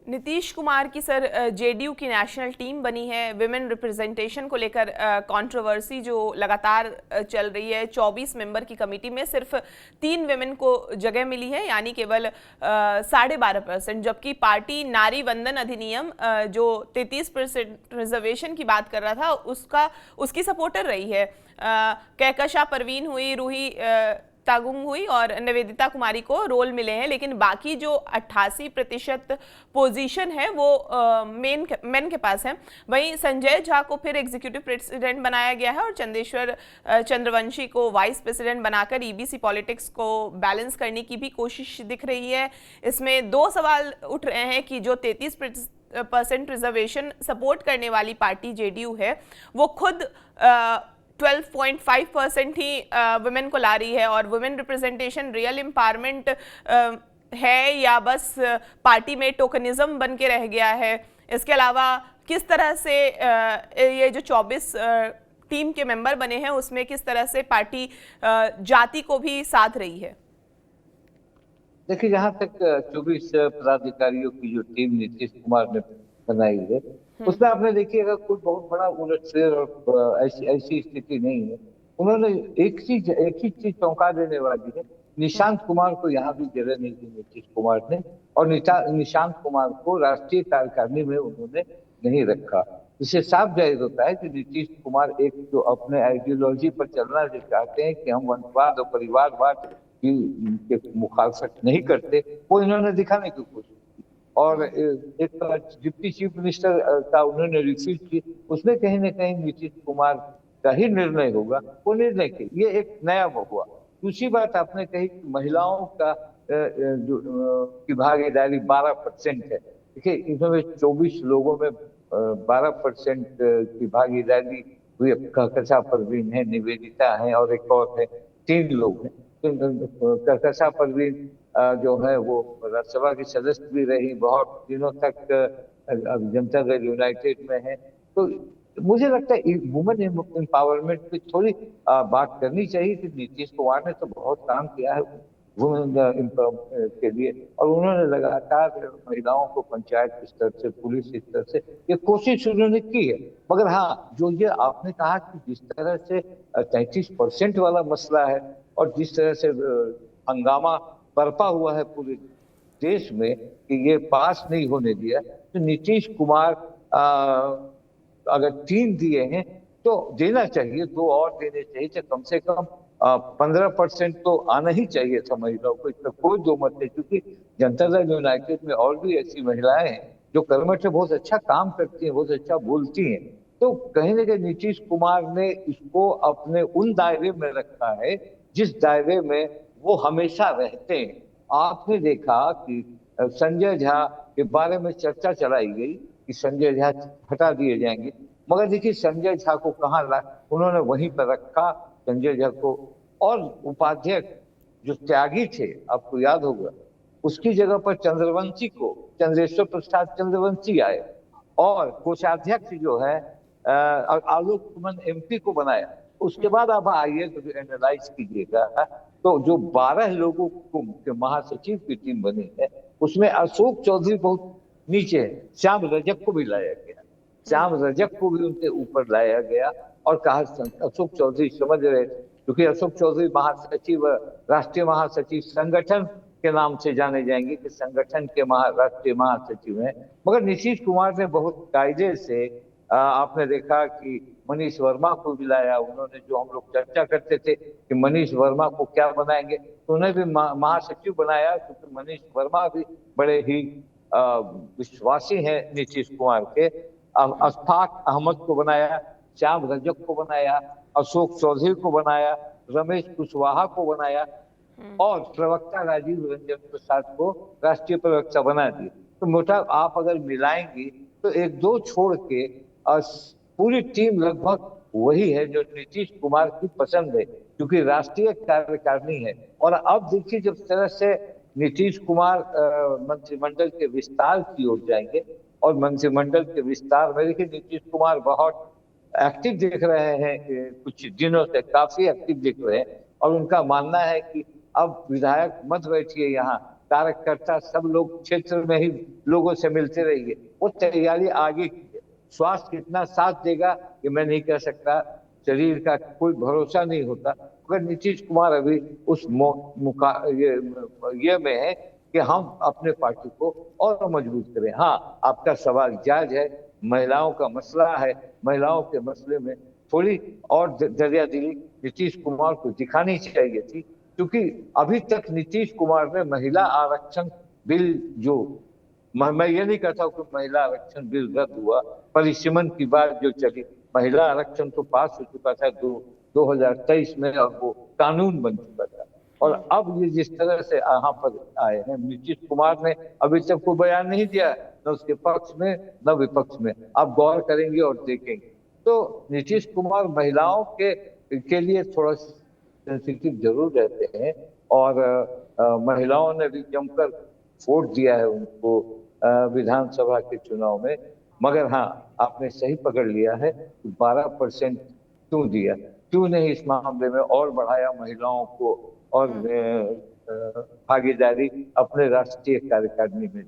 नीतीश कुमार की sir JDU की national team बनी है। विमेन रिप्रेजेंटेशन को लेकर कंट्रोवर्सी जो लगातार चल रही है। 24 मेंबर की कमेटी में सिर्फ 3 विमेन को जगह मिली है, यानी केवल 12.5%, जबकि पार्टी नारी वंदन अधिनियम जो 33% रिजर्वेशन की बात कर रहा था उसकी सपोर्टर रही है। कहकशा परवीन हुई, रूही तागुंग हुई और निवेदिता कुमारी को रोल मिले हैं, लेकिन बाकी जो 88% पोजीशन है वो मेन के पास है। वहीं संजय झा को फिर एग्जीक्यूटिव प्रेसिडेंट बनाया गया है और चंदेश्वर चंद्रवंशी को वाइस प्रेसिडेंट बनाकर ईबीसी पॉलिटिक्स को बैलेंस करने की भी कोशिश दिख रही है। इसमें 2 सवाल उठ रहे हैं कि जो 33% रिजर्वेशन सपोर्ट करने वाली पार्टी जेडीयू है वो खुद 12.5% ही वुमेन को ला रही है, और वुमेन रिप्रेजेंटेशन रियल एम्पावरमेंट है या बस पार्टी में टोकनिज्म बन के रह गया है। इसके अलावा किस तरह से ये जो 24 टीम के मेंबर बने हैं उसमें किस तरह से पार्टी जाति को भी साथ रही है। देखिए, जहाँ तक 24 पदाधिकारियों की जो टीम नीतीश कुमार ने बनाई है उसमें आपने देखिएगा कोई बहुत बड़ा उलटफेर और ऐसी स्थिति नहीं है। उन्होंने एक ही चीज चौंका देने वाली है, निशांत कुमार को यहाँ भी जगह नहीं दी नीतीश कुमार ने, और निशांत कुमार को राष्ट्रीय कार्यकारिणी में उन्होंने नहीं रखा। इससे साफ जाहिर होता है कि नीतीश कुमार एक जो अपने आइडियोलॉजी पर चलना जो चाहते हैं कि हम वंशवाद और परिवारवाद की मुखालफत नहीं करते, वो इन्होंने दिखाने की कोशिश। और एक डिप्टी चीफ मिनिस्टर का उन्होंने रिफ्यूज की, उसमें कहीं ना कहीं नीतीश कुमार का ही निर्णय होगा, वो निर्णय के ये एक नया हुआ। दूसरी बात आपने कही कि महिलाओं का की भागीदारी 12% है। देखिए, इसमें 24 लोगों में 12% की भागीदारी हुई। कहकशा परवीन है, निवेदिता है और एक और है, 3 लोग हैं। तो कहकशा परवीन जो है वो राज्यसभा की सदस्य भी रही, बहुत दिनों तक जनता दल यूनाइटेड में है। तो मुझे लगता है वुमेन एम्पावरमेंट पे थोड़ी बात करनी चाहिए कि नीतीश कुमार ने तो बहुत काम किया है वुमेन एम्पावरमेंट के लिए, और उन्होंने लगातार महिलाओं को पंचायत स्तर से, पुलिस स्तर से ये कोशिश उन्होंने की है। मगर हाँ, जो ये आपने कहा कि जिस तरह से 33% वाला मसला है और जिस तरह से हंगामा बरपा हुआ है पूरे देश में कि ये पास नहीं होने दिया, तो नीतीश कुमार अगर 3 दिए हैं तो देना चाहिए, 2 और देने चाहिए, तो कम से कम 15% तो आना ही चाहिए था महिलाओं को। इसमें कोई दो मत नहीं, क्योंकि जनता दल यूनाइटेड में और भी ऐसी महिलाएं हैं जो कर्मठ से बहुत अच्छा काम करती हैं, बहुत अच्छा बोलती हैं। तो कहीं ना कहीं नीतीश कुमार ने इसको अपने उन दायरे में रखा है जिस दायरे में वो हमेशा रहते हैं। आपने देखा कि संजय झा के बारे में चर्चा चलाई गई कि संजय झा हटा दिए जाएंगे, मगर देखिए संजय झा को कहाँ उन्होंने वहीं पर रखा, संजय झा को। और उपाध्यक्ष जो त्यागी थे, आपको याद होगा, उसकी जगह पर चंद्रेश्वर प्रसाद चंद्रवंशी आए, और कोषाध्यक्ष जो है आलोक कुमार एमपी को बनाया। उसके बाद आप आइए तो एनालाइज कीजिएगा, तो जो 12 लोगों को महासचिव की टीम बनी है उसमें अशोक चौधरी बहुत नीचे है, श्याम रजक को भी लाया गया, श्याम रजक को भी उनके ऊपर लाया गया और कहा अशोक चौधरी समझ रहे, क्योंकि अशोक चौधरी महासचिव, राष्ट्रीय महासचिव संगठन के नाम से जाने जाएंगे कि संगठन के राष्ट्रीय महासचिव हैं। मगर नीतीश कुमार ने बहुत कायदे से आपने देखा कि मनीष वर्मा को भी लाया उन्होंने। जो हम लोग चर्चा करते थे कि मनीष वर्मा को क्या बनाएंगे, तो उन्हें भी महासचिव बनाया, क्योंकि मनीष वर्मा भी बड़े ही विश्वासी हैं नीतीश कुमार के। अशफाक अहमद को बनाया, श्याम रजक को बनाया, अशोक चौधरी को बनाया, रमेश कुशवाहा को बनाया, और प्रवक्ता राजीव रंजन प्रसाद को राष्ट्रीय प्रवक्ता बना दिया। तो मोटा आप अगर मिलाएंगी तो 1-2 छोड़ के पूरी टीम लगभग वही है जो नीतीश कुमार की पसंद है, क्योंकि राष्ट्रीय कार्यकारिणी है। और अब देखिए जिस तरह से नीतीश कुमार मंत्रिमंडल के विस्तार की ओर जाएंगे, और मंत्रिमंडल के विस्तार में देखिए नीतीश कुमार बहुत एक्टिव दिख रहे हैं, कुछ दिनों से काफी एक्टिव दिख रहे हैं, और उनका मानना है कि अब विधायक मत बैठिए यहाँ, कार्यकर्ता सब लोग क्षेत्र में ही लोगों से मिलते रहिए। वो तैयारी आगे की है। स्वास्थ्य कितना साथ देगा ये मैं नहीं कह सकता, शरीर का कोई भरोसा नहीं होता, मगर नीतीश कुमार अभी उस ये में है कि हम अपने पार्टी को और मजबूत करें। हाँ, आपका सवाल जायज है, महिलाओं का मसला है, महिलाओं के मसले में थोड़ी और दरिया दिली नीतीश कुमार को दिखानी चाहिए थी, क्योंकि अभी तक नीतीश कुमार ने महिला आरक्षण बिल जो मैं ये नहीं कहता कि महिला आरक्षण बिल रद्द हुआ, पर इस सिमन की बात जो चली, महिला आरक्षण तो पास हो चुका था 2023 में और वो कानून बन चुका था। और अब ये जिस तरह से यहाँ पर आए हैं, नीतीश कुमार ने अभी तक कोई बयान नहीं दिया, न उसके पक्ष में न विपक्ष में। आप गौर करेंगे और देखेंगे तो नीतीश कुमार महिलाओं के लिए थोड़ा सेंसिटिव जरूर रहते हैं, और महिलाओं ने भी जमकर वोट दिया है उनको विधानसभा के चुनाव में। मगर हाँ, आपने सही पकड़ लिया है, 12% क्यों दिया, क्यों नहीं इस मामले में और बढ़ाया महिलाओं को और भागीदारी अपने राष्ट्रीय कार्यकारिणी में।